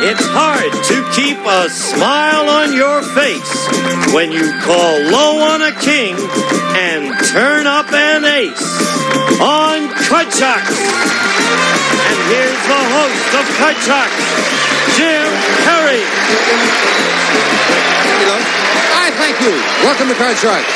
It's hard to keep a smile on your face when you call low on a king and turn up an ace on Card Sharks. And here's the host of Card Sharks, Jim Perry. Hello. Hi, thank you. Welcome to Card Sharks.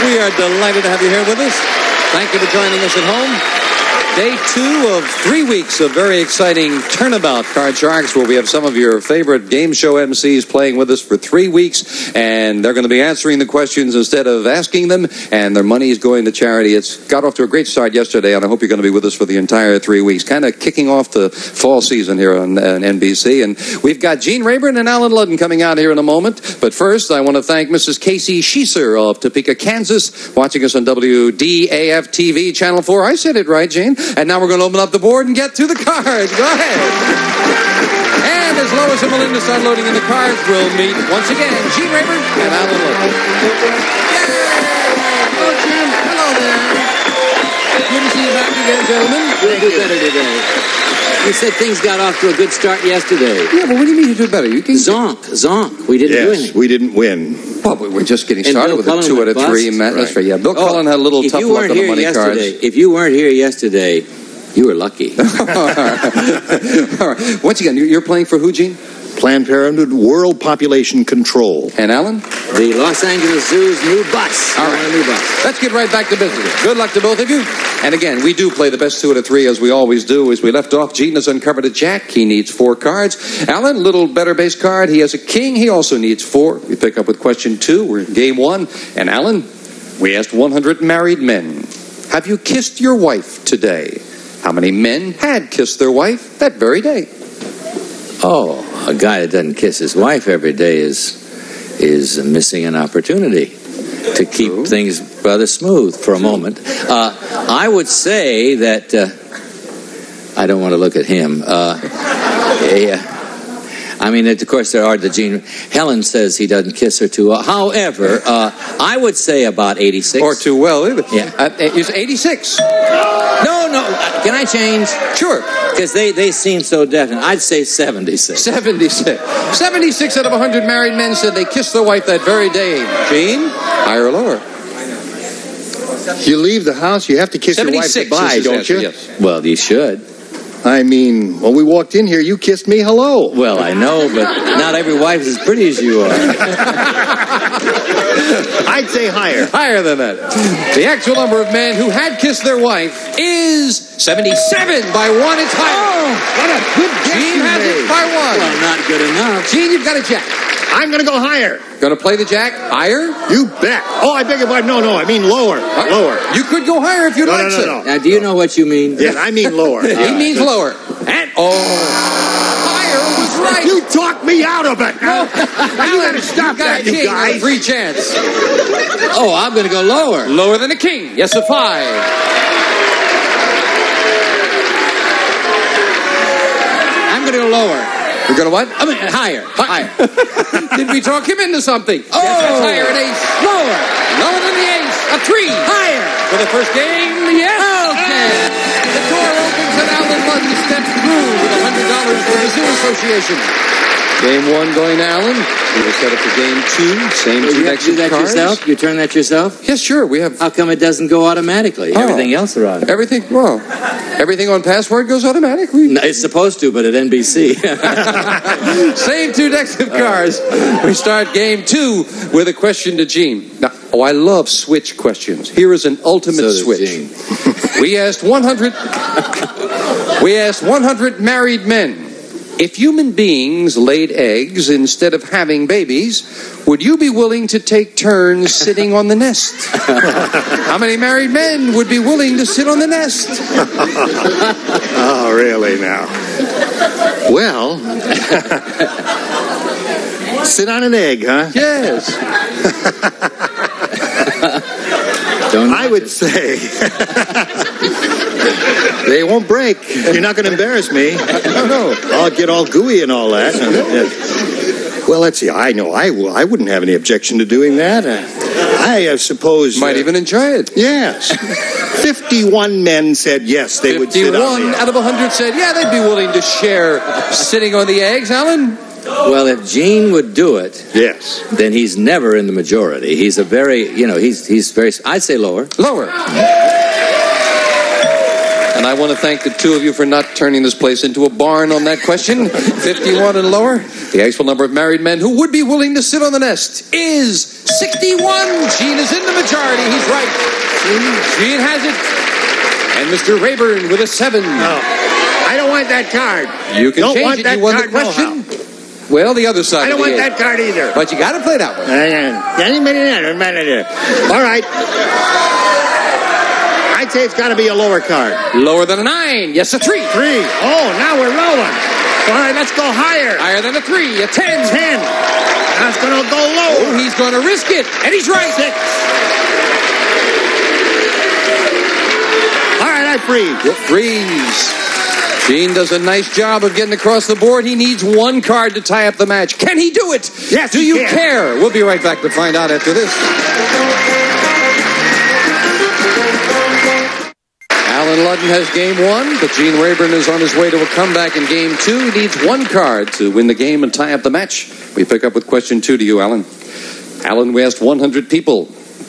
We are delighted to have you here with us. Thank you for joining us at home. Day 2 of 3 weeks of very exciting Turnabout Card Sharks, where we have some of your favorite game show MCs playing with us for 3 weeks, and they're going to be answering the questions instead of asking them, and their money is going to charity. It's got off to a great start yesterday, and I hope you're going to be with us for the entire 3 weeks, kind of kicking off the fall season here on NBC. And we've got Gene Rayburn and Alan Ludden coming out here in a moment. But first, I want to thank Mrs. Casey Schieser of Topeka, Kansas, watching us on WDAF-TV, Channel 4. I said it right, Gene. And now we're going to open up the board and get to the cards. Go ahead. And as Lois and Melinda start loading in the cards, we'll meet once again Gene Rayburn and Alan Ludden. Hello, Jim. Hello there. Good to see you back again, gentlemen. We'll do better today. You said things got off to a good start yesterday. Yeah, but what do you mean you did better? You think Zonk. We didn't do anything. We didn't win. Well, we're just getting started Bill with Cullen a 2 out of 3. went bust. That's right. Yeah, Bill Cullen had a little tough luck on the money cards. If you weren't here yesterday, you were lucky. All right. Once again, you're playing for who, Gene? Planned Parenthood World Population Control. And Alan? The Los Angeles Zoo's new bus. All right. New bus. Let's get right back to business. Good luck to both of you. And again, we do play the best 2 out of 3 as we always do. As we left off, Gene has uncovered a jack. He needs 4 cards. Alan, little better base card. He has a king. He also needs 4. We pick up with question 2. We're in game 1. And Alan, we asked 100 married men, have you kissed your wife today? How many men had kissed their wife that very day? Oh, a guy that doesn't kiss his wife every day is missing an opportunity to keep things rather smooth for a moment. I would say that I don't want to look at him. I mean, of course, there are the Gene. Helen says he doesn't kiss her too well. However, I would say about 86. Or too well, either. Yeah. It's 86. No. Can I change? Sure. Because they seem so definite. I'd say 76. 76. 76 out of 100 married men said they kissed their wife that very day. Gene, higher or lower? You leave the house, you have to kiss your wife 76 goodbye, is his don't answer, you? yes. Well, you should. I mean, when we walked in here, you kissed me hello. Well, I know, but not every wife is as pretty as you are. I'd say higher. Higher than that. The actual number of men who had kissed their wife is 77 by 1. It's higher. Oh, what a good guess Gene you has made. it by 1. Well, not good enough. Gene, you've got a jack. I'm going to go higher. Going to play the jack higher? You bet. Oh, I beg your pardon. No, I mean lower. Lower. You could go higher if you'd like to. No. Now, do you know what you mean? Yes, I mean lower. He means lower. And higher was right. You talked me out of it. Now, you got to stop that, you king on a guys. free chance. Oh, I'm going to go lower. Lower than a king. Yes, a 5. I'm going to go lower. We're going to what? I mean, higher. Did we talk him into something? Oh, yes, that's higher. An ace. Lower. Lower than the ace. A 3. Higher. For the first game, yes. Okay. The door opens and Alan Ludden steps through with $100 for the Zoo Association. Game 1 going to Alan. We will set up for game 2. Same You two have decks to do of that cards. yourself? You turn that yourself? Yes, sure. We have How come it doesn't go automatically? Oh. Everything else are on. everything. Well, everything on password goes automatically. No, it's supposed to, but at NBC. Same 2 decks of cards. We start game 2 with a question to Gene. Now, I love switch questions. Here is an ultimate So does switch. Gene. We asked 100 married men, if human beings laid eggs instead of having babies, would you be willing to take turns sitting on the nest? How many married men would be willing to sit on the nest? Oh, really now? Well, sit on an egg, huh? Yes. I would say they won't break. You're not going to embarrass me. No. I'll get all gooey and all that. Well, let's see. I know I wouldn't have any objection to doing that. I suppose... Might even enjoy it. Yes. 51 men said yes, they would sit on 51 the out of 100 said, yeah, they'd be willing to share sitting on the eggs. Alan? Well, if Gene would do it, Yes. then he's never in the majority. He's a very, he's very, I'd say lower. Lower. And I want to thank the two of you for not turning this place into a barn on that question. 51 and lower. The actual number of married men who would be willing to sit on the nest is 61. Gene is in the majority. He's right. Gene has it. And Mr. Rayburn with a 7. No. I don't want that card. You can don't change want it. That You won the card question. Well, the other side I don't of the want egg. that card either. But you got to play that one. All right. I'd say it's got to be a lower card. Lower than a 9. Yes, a 3. 3. Oh, now we're rolling. All right, let's go higher. Higher than a 3. A 10. 10. Now it's going to go lower. Oh, he's going to risk it. And he's right. 6. All right, I freeze. Freeze. Gene does a nice job of getting across the board. He needs one card to tie up the match. Can he do it? Yes, Do he you can. care? We'll be right back to find out after this. Alan Ludden has game 1, but Gene Rayburn is on his way to a comeback in game 2. He needs one card to win the game and tie up the match. We pick up with question 2 to you, Alan. Alan, we asked 100 people.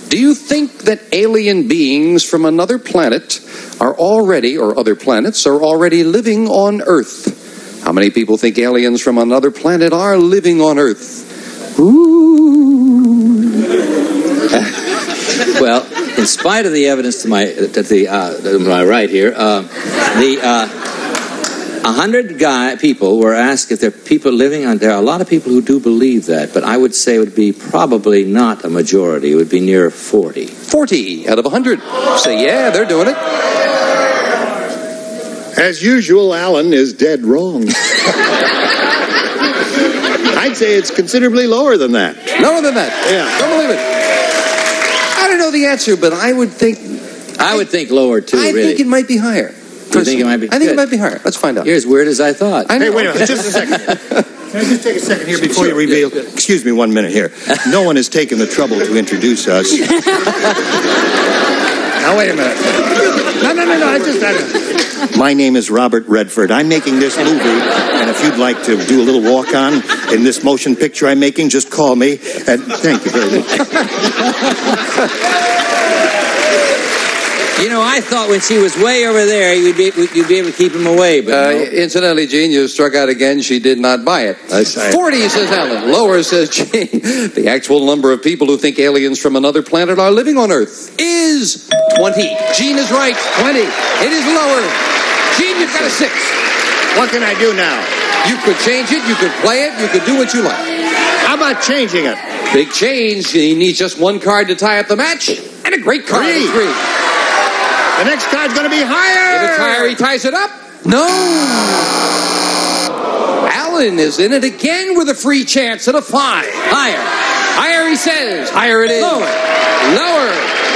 Do you think that alien beings from another planet are already, or other planets, are already living on Earth? How many people think aliens from another planet are living on Earth? Ooh. Well, in spite of the evidence to my right here, 100 people were asked if there are people living on. There are a lot of people who do believe that, but I would say it would be probably not a majority. It would be near 40. 40 out of 100 say, yeah, they're doing it. As usual, Alan is dead wrong. I'd say it's considerably lower than that. Lower than that. Yeah. Don't believe it. I don't know the answer, but I would think lower too. I think it might be higher. You think it might be? I think Good. it might be higher. Let's find out. You're as weird as I thought. I know. Hey, wait a minute, just a second. Can I just take a second here before you reveal? Excuse me 1 minute here. No one has taken the trouble to introduce us. Now, wait a minute. No. My name is Robert Redford. I'm making this movie, and if you'd like to do a little walk-on in this motion picture I'm making, just call me. And thank you very much. You know, I thought when she was way over there, you'd be able to keep him away. But no. Incidentally, Gene, you struck out again. She did not buy it. 40, says Alan. Lower, says Gene. The actual number of people who think aliens from another planet are living on Earth is 20. Gene is right. 20. It is lower. Gene, you've got a 6. What can I do now? You could change it. You could play it. You could do what you like. How about changing it? Big change. He needs just one card to tie up the match. And a great card. 3. 3. The next card's going to be higher. If it's higher, he ties it up. No. Alan is in it again with a free chance at a 5. Higher. Higher, he says. Higher it is. Lower. Lower.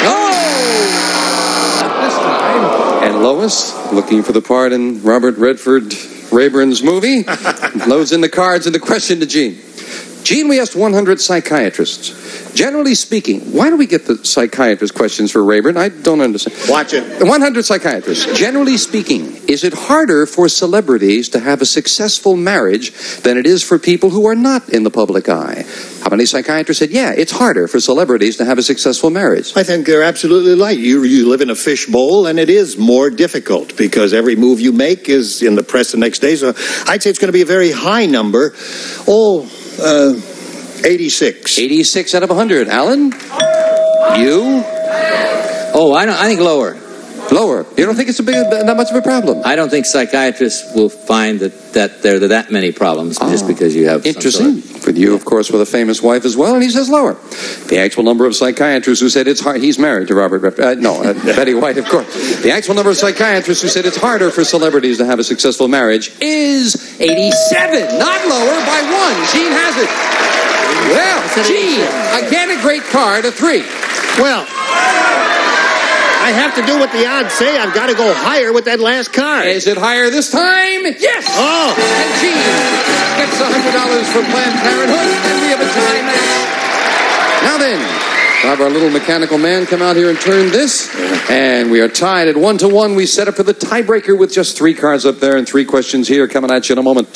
Oh! Not this time. And Lois, looking for the part in Robert Redford Rayburn's movie, loads in the cards and the question to Gene. Gene, we asked 100 psychiatrists. Generally speaking, why do we get the psychiatrist questions for Rayburn? I don't understand. Watch it. 100 psychiatrists. Generally speaking, is it harder for celebrities to have a successful marriage than it is for people who are not in the public eye? How many psychiatrists said, yeah, it's harder for celebrities to have a successful marriage? I think they're absolutely right. You live in a fishbowl, and it is more difficult because every move you make is in the press the next day. So I'd say it's going to be a very high number. 86. 86 out of 100. Alan? You? Oh, I think lower. Lower. You don't think it's not much of a problem? I don't think psychiatrists will find that there are that many problems just because you have interesting. For you, of course, with a famous wife as well, and he says lower. The actual number of psychiatrists who said it's hard. He's married to Robert Redford. Betty White, of course. The actual number of psychiatrists who said it's harder for celebrities to have a successful marriage is 87. Not lower by 1. Gene has it. Well, Gene, again a great card, a 3. Well, I have to do what the odds say. I've got to go higher with that last card. Is it higher this time? Yes! Oh! And Gene gets $100 from Planned Parenthood, and we have a tie match. Now then, We'll have our little mechanical man come out here and turn this. And we are tied at 1-1. We set up for the tiebreaker with just 3 cards up there and 3 questions here coming at you in a moment.